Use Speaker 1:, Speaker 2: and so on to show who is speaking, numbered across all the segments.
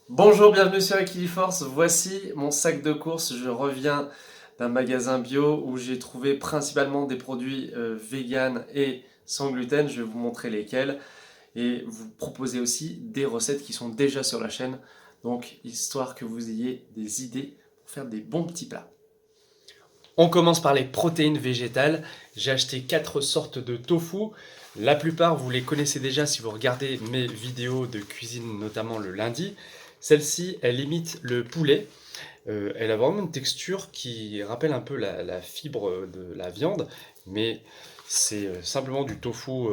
Speaker 1: Bonjour, bienvenue sur Equiliforce. Voici mon sac de course. Je reviens d'un magasin bio où j'ai trouvé principalement des produits vegan et sans gluten. Je vais vous montrer lesquels et vous proposer aussi des recettes qui sont déjà sur la chaîne. Donc, histoire que vous ayez des idées pour faire des bons petits plats. On commence par les protéines végétales. J'ai acheté 4 sortes de tofu. La plupart, vous les connaissez déjà si vous regardez mes vidéos de cuisine, notamment le lundi. Celle-ci, elle imite le poulet. Elle a vraiment une texture qui rappelle un peu la fibre de la viande, mais c'est simplement du tofu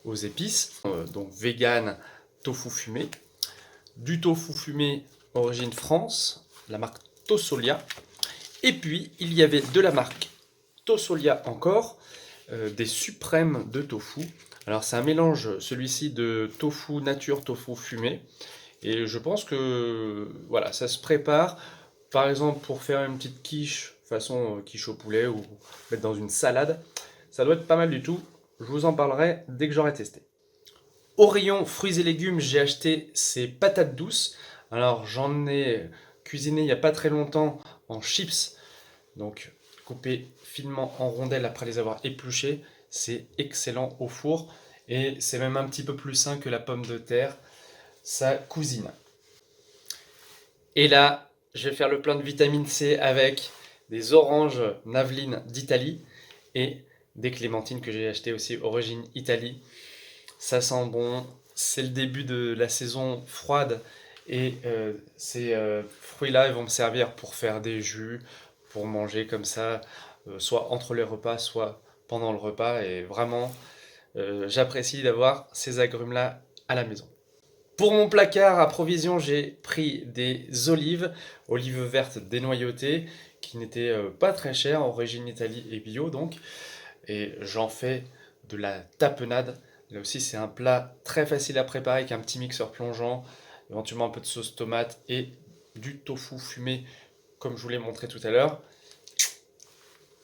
Speaker 1: aux épices. Donc vegan, tofu fumé. Du tofu fumé origine France, la marque Tossolia. Et puis, il y avait de la marque Tossolia encore, des suprêmes de tofu. Alors, c'est un mélange, celui-ci, de tofu nature, tofu fumé. Et je pense que voilà, ça se prépare, par exemple, pour faire une petite quiche, façon quiche au poulet, ou mettre dans une salade. Ça doit être pas mal du tout. Je vous en parlerai dès que j'aurai testé. Au rayon fruits et légumes, j'ai acheté ces patates douces. Alors, j'en ai cuisiné il n'y a pas très longtemps en chips, donc coupé finement en rondelles après les avoir épluchées, c'est excellent au four et c'est même un petit peu plus sain que la pomme de terre, sa cousine. Et là, je vais faire le plein de vitamine C avec des oranges Naveline d'Italie et des clémentines que j'ai achetées aussi origine Italie. Ça sent bon, c'est le début de la saison froide et ces fruits-là ils vont me servir pour faire des jus, pour manger comme ça, soit entre les repas, soit pendant le repas. Et vraiment, j'apprécie d'avoir ces agrumes-là à la maison. Pour mon placard à provisions, j'ai pris des olives, olives vertes dénoyautées, qui n'étaient pas très chères, origine Italie et bio donc. Et j'en fais de la tapenade. Là aussi, c'est un plat très facile à préparer avec un petit mixeur plongeant, éventuellement un peu de sauce tomate et du tofu fumé, comme je vous l'ai montré tout à l'heure.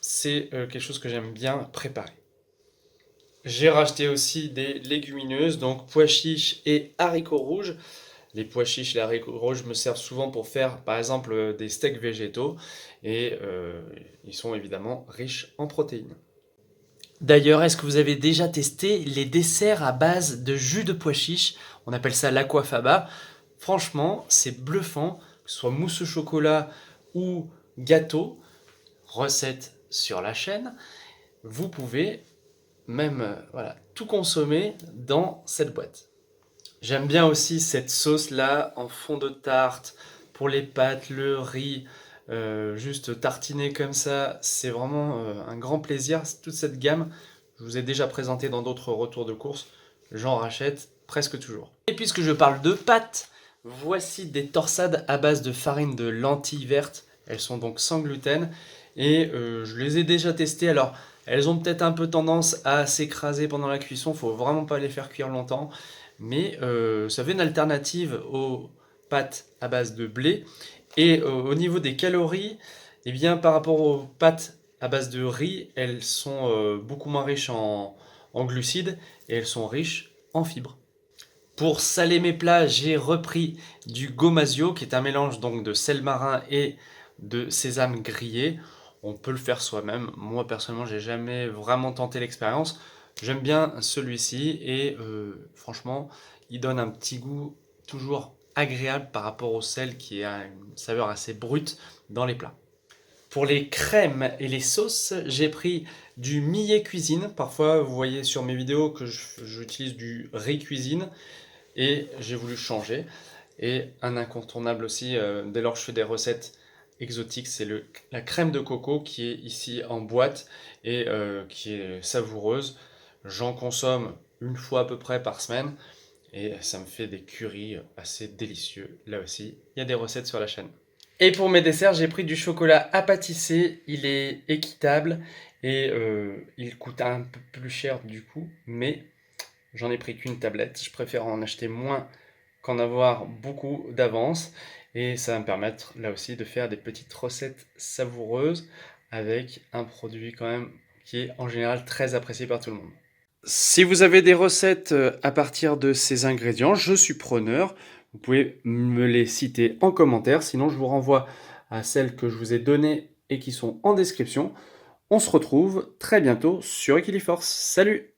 Speaker 1: C'est quelque chose que j'aime bien préparer. J'ai racheté aussi des légumineuses, donc pois chiches et haricots rouges. Les pois chiches et les haricots rouges me servent souvent pour faire, par exemple, des steaks végétaux et ils sont évidemment riches en protéines. D'ailleurs, est-ce que vous avez déjà testé les desserts à base de jus de pois chiche? On appelle ça l'aquafaba. Franchement, c'est bluffant, que ce soit mousse au chocolat ou gâteau, recette sur la chaîne. Vous pouvez même voilà, tout consommer dans cette boîte. J'aime bien aussi cette sauce-là en fond de tarte pour les pâtes, le riz, juste tartiner comme ça. C'est vraiment un grand plaisir. Toute cette gamme, je vous ai déjà présenté dans d'autres retours de course. J'en rachète presque toujours. Et puisque je parle de pâtes, voici des torsades à base de farine de lentilles vertes. Elles sont donc sans gluten et je les ai déjà testées. Alors, elles ont peut-être un peu tendance à s'écraser pendant la cuisson. Faut vraiment pas les faire cuire longtemps. Mais ça fait une alternative aux pâtes à base de blé. Et au niveau des calories, eh bien, par rapport aux pâtes à base de riz, elles sont beaucoup moins riches en glucides et elles sont riches en fibres. Pour saler mes plats, j'ai repris du gomasio, qui est un mélange donc de sel marin et de sésame grillé. On peut le faire soi-même. Moi personnellement, j'ai jamais vraiment tenté l'expérience. J'aime bien celui-ci et franchement, il donne un petit goût toujours agréable par rapport au sel qui a une saveur assez brute dans les plats. Pour les crèmes et les sauces, j'ai pris du millet cuisine. Parfois, vous voyez sur mes vidéos que j'utilise du riz cuisine et j'ai voulu changer. Et un incontournable aussi, dès lors que je fais des recettes exotiques, c'est la crème de coco qui est ici en boîte et qui est savoureuse. J'en consomme une fois à peu près par semaine et ça me fait des currys assez délicieux. Là aussi, il y a des recettes sur la chaîne. Et pour mes desserts, j'ai pris du chocolat à pâtisser. Il est équitable et il coûte un peu plus cher du coup, mais j'en ai pris qu'une tablette. Je préfère en acheter moins qu'en avoir beaucoup d'avance. Et ça va me permettre là aussi de faire des petites recettes savoureuses avec un produit quand même qui est en général très apprécié par tout le monde. Si vous avez des recettes à partir de ces ingrédients, je suis preneur. Vous pouvez me les citer en commentaire, sinon je vous renvoie à celles que je vous ai données et qui sont en description. On se retrouve très bientôt sur Equiliforce. Salut!